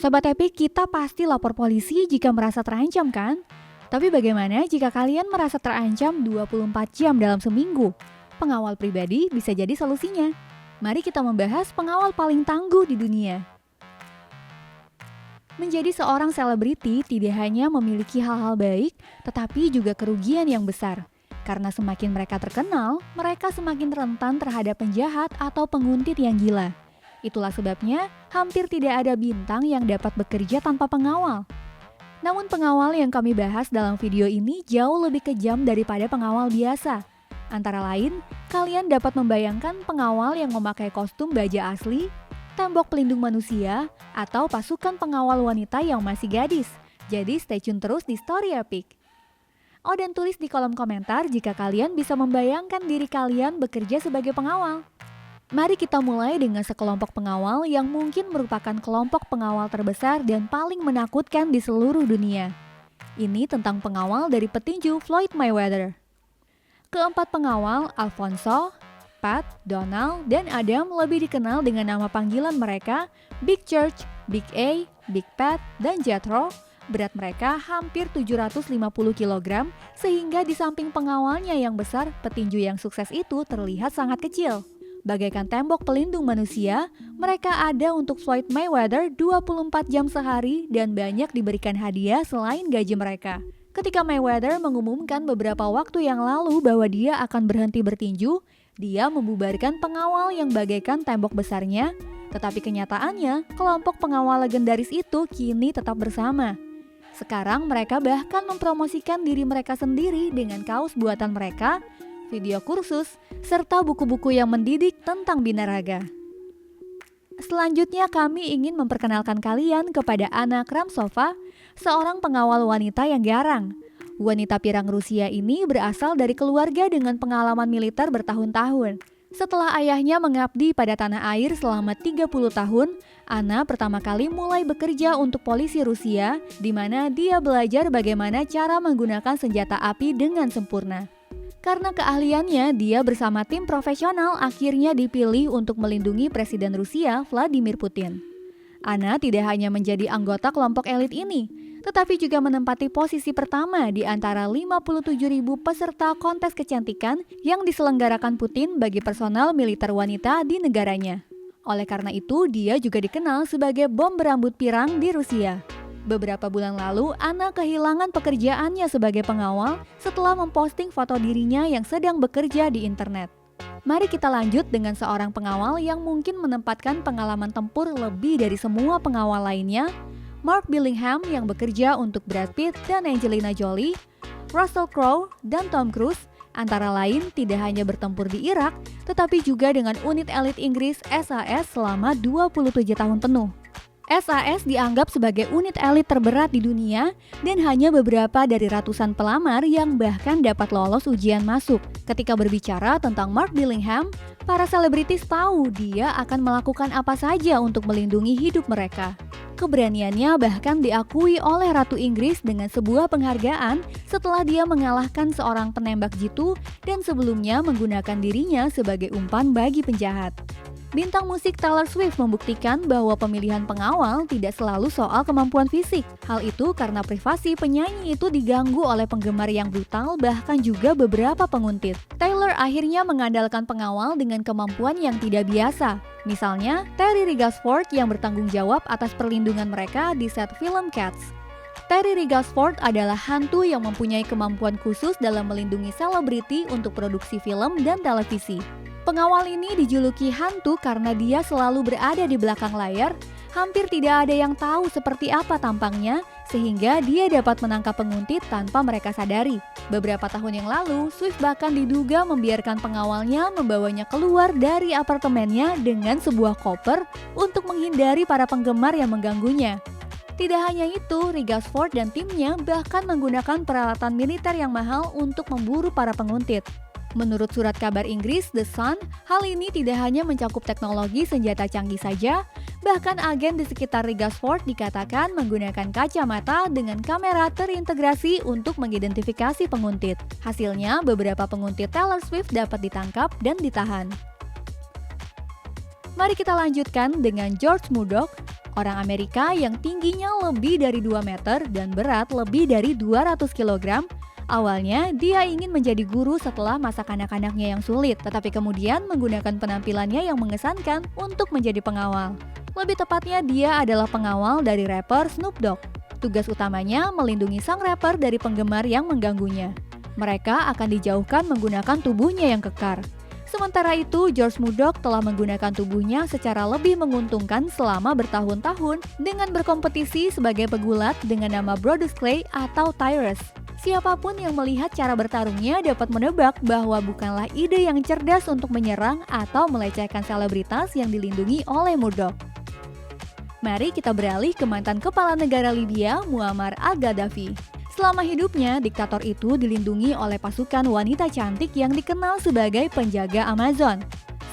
Sobat Epic, kita pasti lapor polisi jika merasa terancam kan? Tapi bagaimana jika kalian merasa terancam 24 jam dalam seminggu? Pengawal pribadi bisa jadi solusinya. Mari kita membahas pengawal paling tangguh di dunia. Menjadi seorang selebriti tidak hanya memiliki hal-hal baik, tetapi juga kerugian yang besar. Karena semakin mereka terkenal, mereka semakin rentan terhadap penjahat atau penguntit yang gila. Itulah sebabnya hampir tidak ada bintang yang dapat bekerja tanpa pengawal. Namun pengawal yang kami bahas dalam video ini jauh lebih kejam daripada pengawal biasa. Antara lain, kalian dapat membayangkan pengawal yang memakai kostum baja asli, tembok pelindung manusia, atau pasukan pengawal wanita yang masih gadis. Jadi stay tune terus di Story Epic. Oh, dan tulis di kolom komentar jika kalian bisa membayangkan diri kalian bekerja sebagai pengawal. Mari kita mulai dengan sekelompok pengawal yang mungkin merupakan kelompok pengawal terbesar dan paling menakutkan di seluruh dunia. Ini tentang pengawal dari petinju Floyd Mayweather. Keempat pengawal, Alfonso, Pat, Donald, dan Adam lebih dikenal dengan nama panggilan mereka Big Church, Big A, Big Pat, dan Jethro. Berat mereka hampir 750 kg, sehingga di samping pengawalnya yang besar, petinju yang sukses itu terlihat sangat kecil. Bagaikan tembok pelindung manusia, mereka ada untuk Floyd Mayweather 24 jam sehari dan banyak diberikan hadiah selain gaji mereka. Ketika Mayweather mengumumkan beberapa waktu yang lalu bahwa dia akan berhenti bertinju, dia membubarkan pengawal yang bagaikan tembok besarnya, tetapi kenyataannya kelompok pengawal legendaris itu kini tetap bersama. Sekarang mereka bahkan mempromosikan diri mereka sendiri dengan kaos buatan mereka, video kursus, serta buku-buku yang mendidik tentang binaraga. Selanjutnya kami ingin memperkenalkan kalian kepada Anna Kramsova, seorang pengawal wanita yang garang. Wanita pirang Rusia ini berasal dari keluarga dengan pengalaman militer bertahun-tahun. Setelah ayahnya mengabdi pada tanah air selama 30 tahun, Anna pertama kali mulai bekerja untuk polisi Rusia, di mana dia belajar bagaimana cara menggunakan senjata api dengan sempurna. Karena keahliannya, dia bersama tim profesional akhirnya dipilih untuk melindungi Presiden Rusia, Vladimir Putin. Anna tidak hanya menjadi anggota kelompok elit ini, tetapi juga menempati posisi pertama di antara 57.000 peserta kontes kecantikan yang diselenggarakan Putin bagi personel militer wanita di negaranya. Oleh karena itu, dia juga dikenal sebagai bom berambut pirang di Rusia. Beberapa bulan lalu, Anna kehilangan pekerjaannya sebagai pengawal setelah memposting foto dirinya yang sedang bekerja di internet. Mari kita lanjut dengan seorang pengawal yang mungkin menempatkan pengalaman tempur lebih dari semua pengawal lainnya, Mark Billingham yang bekerja untuk Brad Pitt dan Angelina Jolie, Russell Crowe, dan Tom Cruise, antara lain tidak hanya bertempur di Irak, tetapi juga dengan unit elit Inggris SAS selama 27 tahun penuh. SAS dianggap sebagai unit elit terberat di dunia dan hanya beberapa dari ratusan pelamar yang bahkan dapat lolos ujian masuk. Ketika berbicara tentang Mark Billingham, para selebritis tahu dia akan melakukan apa saja untuk melindungi hidup mereka. Keberaniannya bahkan diakui oleh Ratu Inggris dengan sebuah penghargaan setelah dia mengalahkan seorang penembak jitu dan sebelumnya menggunakan dirinya sebagai umpan bagi penjahat. Bintang musik Taylor Swift membuktikan bahwa pemilihan pengawal tidak selalu soal kemampuan fisik. Hal itu karena privasi penyanyi itu diganggu oleh penggemar yang brutal, bahkan juga beberapa penguntit. Taylor akhirnya mengandalkan pengawal dengan kemampuan yang tidak biasa. Misalnya, Terry Rigasford yang bertanggung jawab atas perlindungan mereka di set film Cats. Terry Rigasford adalah hantu yang mempunyai kemampuan khusus dalam melindungi selebriti untuk produksi film dan televisi. Pengawal ini dijuluki hantu karena dia selalu berada di belakang layar, hampir tidak ada yang tahu seperti apa tampangnya, sehingga dia dapat menangkap penguntit tanpa mereka sadari. Beberapa tahun yang lalu, Swift bahkan diduga membiarkan pengawalnya membawanya keluar dari apartemennya dengan sebuah koper untuk menghindari para penggemar yang mengganggunya. Tidak hanya itu, Rigasford dan timnya bahkan menggunakan peralatan militer yang mahal untuk memburu para penguntit. Menurut surat kabar Inggris, The Sun, hal ini tidak hanya mencakup teknologi senjata canggih saja, bahkan agen di sekitar Rigasford dikatakan menggunakan kacamata dengan kamera terintegrasi untuk mengidentifikasi penguntit. Hasilnya, beberapa penguntit Taylor Swift dapat ditangkap dan ditahan. Mari kita lanjutkan dengan George Murdoch, orang Amerika yang tingginya lebih dari 2 meter dan berat lebih dari 200 kg. Awalnya, dia ingin menjadi guru setelah masa kanak-kanaknya yang sulit, tetapi kemudian menggunakan penampilannya yang mengesankan untuk menjadi pengawal. Lebih tepatnya, dia adalah pengawal dari rapper Snoop Dogg. Tugas utamanya melindungi sang rapper dari penggemar yang mengganggunya. Mereka akan dijauhkan menggunakan tubuhnya yang kekar. Sementara itu, George Murdoch telah menggunakan tubuhnya secara lebih menguntungkan selama bertahun-tahun dengan berkompetisi sebagai pegulat dengan nama Brodus Clay atau Tyrus. Siapapun yang melihat cara bertarungnya dapat menebak bahwa bukanlah ide yang cerdas untuk menyerang atau melecehkan selebritas yang dilindungi oleh Murdoch. Mari kita beralih ke mantan kepala negara Libya, Muammar al-Gaddafi. Selama hidupnya, diktator itu dilindungi oleh pasukan wanita cantik yang dikenal sebagai penjaga Amazon.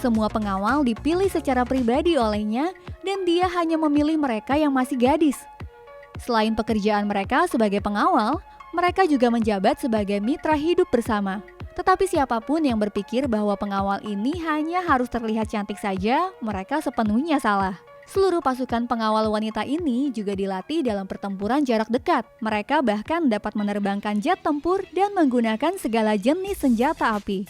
Semua pengawal dipilih secara pribadi olehnya dan dia hanya memilih mereka yang masih gadis. Selain pekerjaan mereka sebagai pengawal, mereka juga menjabat sebagai mitra hidup bersama. Tetapi siapapun yang berpikir bahwa pengawal ini hanya harus terlihat cantik saja, mereka sepenuhnya salah. Seluruh pasukan pengawal wanita ini juga dilatih dalam pertempuran jarak dekat. Mereka bahkan dapat menerbangkan jet tempur dan menggunakan segala jenis senjata api.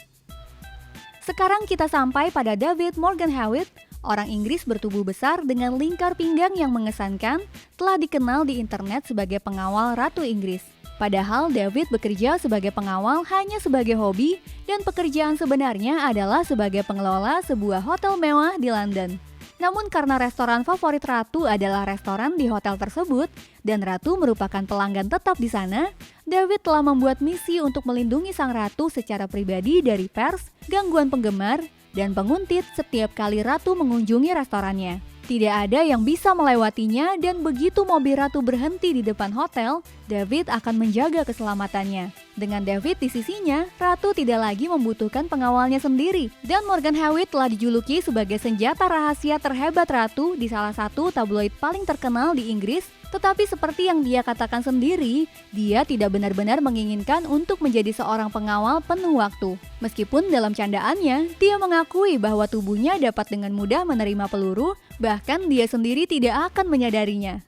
Sekarang kita sampai pada David Morgan Hewitt, orang Inggris bertubuh besar dengan lingkar pinggang yang mengesankan, telah dikenal di internet sebagai pengawal Ratu Inggris. Padahal David bekerja sebagai pengawal hanya sebagai hobi dan pekerjaan sebenarnya adalah sebagai pengelola sebuah hotel mewah di London. Namun karena restoran favorit Ratu adalah restoran di hotel tersebut dan Ratu merupakan pelanggan tetap di sana, David telah membuat misi untuk melindungi sang Ratu secara pribadi dari pers, gangguan penggemar, dan penguntit setiap kali Ratu mengunjungi restorannya. Tidak ada yang bisa melewatinya dan begitu mobil Ratu berhenti di depan hotel, David akan menjaga keselamatannya. Dengan David di sisinya, Ratu tidak lagi membutuhkan pengawalnya sendiri. Dan Morgan Hewitt telah dijuluki sebagai senjata rahasia terhebat Ratu di salah satu tabloid paling terkenal di Inggris. Tetapi seperti yang dia katakan sendiri, dia tidak benar-benar menginginkan untuk menjadi seorang pengawal penuh waktu. Meskipun dalam candaannya, dia mengakui bahwa tubuhnya dapat dengan mudah menerima peluru, bahkan dia sendiri tidak akan menyadarinya.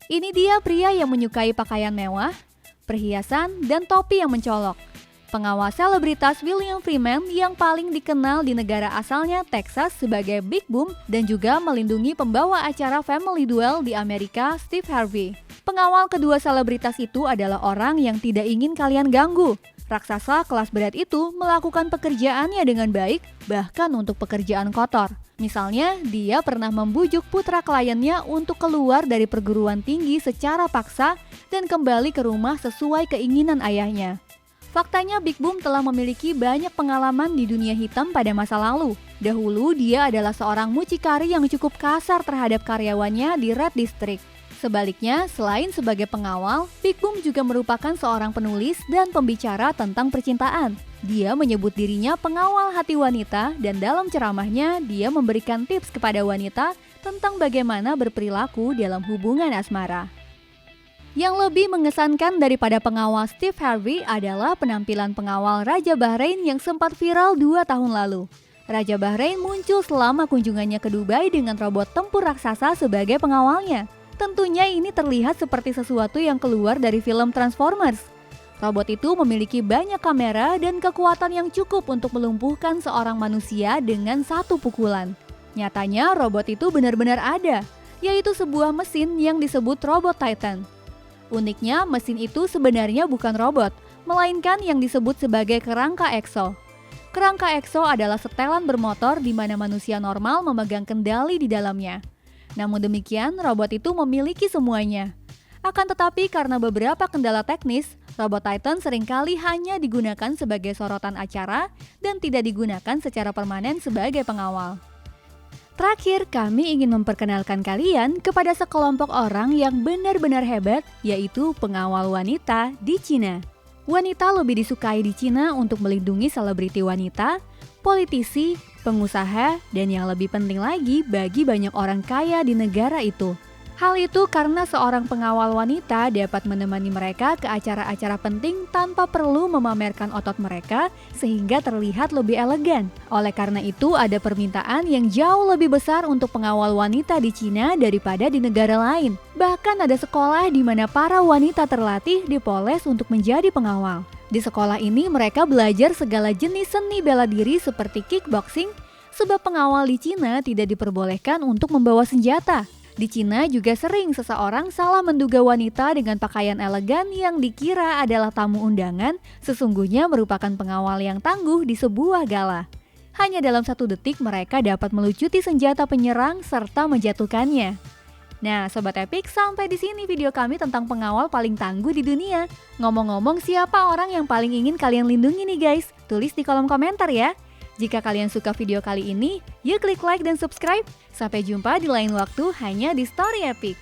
Ini dia pria yang menyukai pakaian mewah, perhiasan, dan topi yang mencolok. Pengawal selebritas William Freeman yang paling dikenal di negara asalnya Texas sebagai Big Boom dan juga melindungi pembawa acara Family Duel di Amerika, Steve Harvey. Pengawal kedua selebritas itu adalah orang yang tidak ingin kalian ganggu. Raksasa kelas berat itu melakukan pekerjaannya dengan baik, bahkan untuk pekerjaan kotor. Misalnya, dia pernah membujuk putra kliennya untuk keluar dari perguruan tinggi secara paksa dan kembali ke rumah sesuai keinginan ayahnya. Faktanya Big Boom telah memiliki banyak pengalaman di dunia hitam pada masa lalu. Dahulu dia adalah seorang mucikari yang cukup kasar terhadap karyawannya di Red District. Sebaliknya, selain sebagai pengawal, Big Boom juga merupakan seorang penulis dan pembicara tentang percintaan. Dia menyebut dirinya pengawal hati wanita dan dalam ceramahnya dia memberikan tips kepada wanita tentang bagaimana berperilaku dalam hubungan asmara. Yang lebih mengesankan daripada pengawal Steve Harvey adalah penampilan pengawal Raja Bahrain yang sempat viral 2 tahun lalu. Raja Bahrain muncul selama kunjungannya ke Dubai dengan robot tempur raksasa sebagai pengawalnya. Tentunya ini terlihat seperti sesuatu yang keluar dari film Transformers. Robot itu memiliki banyak kamera dan kekuatan yang cukup untuk melumpuhkan seorang manusia dengan satu pukulan. Nyatanya robot itu benar-benar ada, yaitu sebuah mesin yang disebut robot Titan. Uniknya, mesin itu sebenarnya bukan robot, melainkan yang disebut sebagai kerangka Exo. Kerangka Exo adalah setelan bermotor di mana manusia normal memegang kendali di dalamnya. Namun demikian, robot itu memiliki semuanya. Akan tetapi karena beberapa kendala teknis, robot Titan seringkali hanya digunakan sebagai sorotan acara dan tidak digunakan secara permanen sebagai pengawal. Terakhir, kami ingin memperkenalkan kalian kepada sekelompok orang yang benar-benar hebat, yaitu pengawal wanita di Cina. Wanita lebih disukai di Cina untuk melindungi selebriti wanita, politisi, pengusaha, dan yang lebih penting lagi bagi banyak orang kaya di negara itu. Hal itu karena seorang pengawal wanita dapat menemani mereka ke acara-acara penting tanpa perlu memamerkan otot mereka sehingga terlihat lebih elegan. Oleh karena itu ada permintaan yang jauh lebih besar untuk pengawal wanita di Cina daripada di negara lain. Bahkan ada sekolah di mana para wanita terlatih dipoles untuk menjadi pengawal. Di sekolah ini mereka belajar segala jenis seni bela diri seperti kickboxing, sebab pengawal di Cina tidak diperbolehkan untuk membawa senjata. Di Cina juga sering seseorang salah menduga wanita dengan pakaian elegan yang dikira adalah tamu undangan, sesungguhnya merupakan pengawal yang tangguh di sebuah gala. Hanya dalam 1 detik mereka dapat melucuti senjata penyerang serta menjatuhkannya. Nah, Sobat Epic, sampai di sini video kami tentang pengawal paling tangguh di dunia. Ngomong-ngomong, siapa orang yang paling ingin kalian lindungi nih guys? Tulis di kolom komentar ya. Jika kalian suka video kali ini, yuk klik like dan subscribe. Sampai jumpa di lain waktu hanya di Story Epic.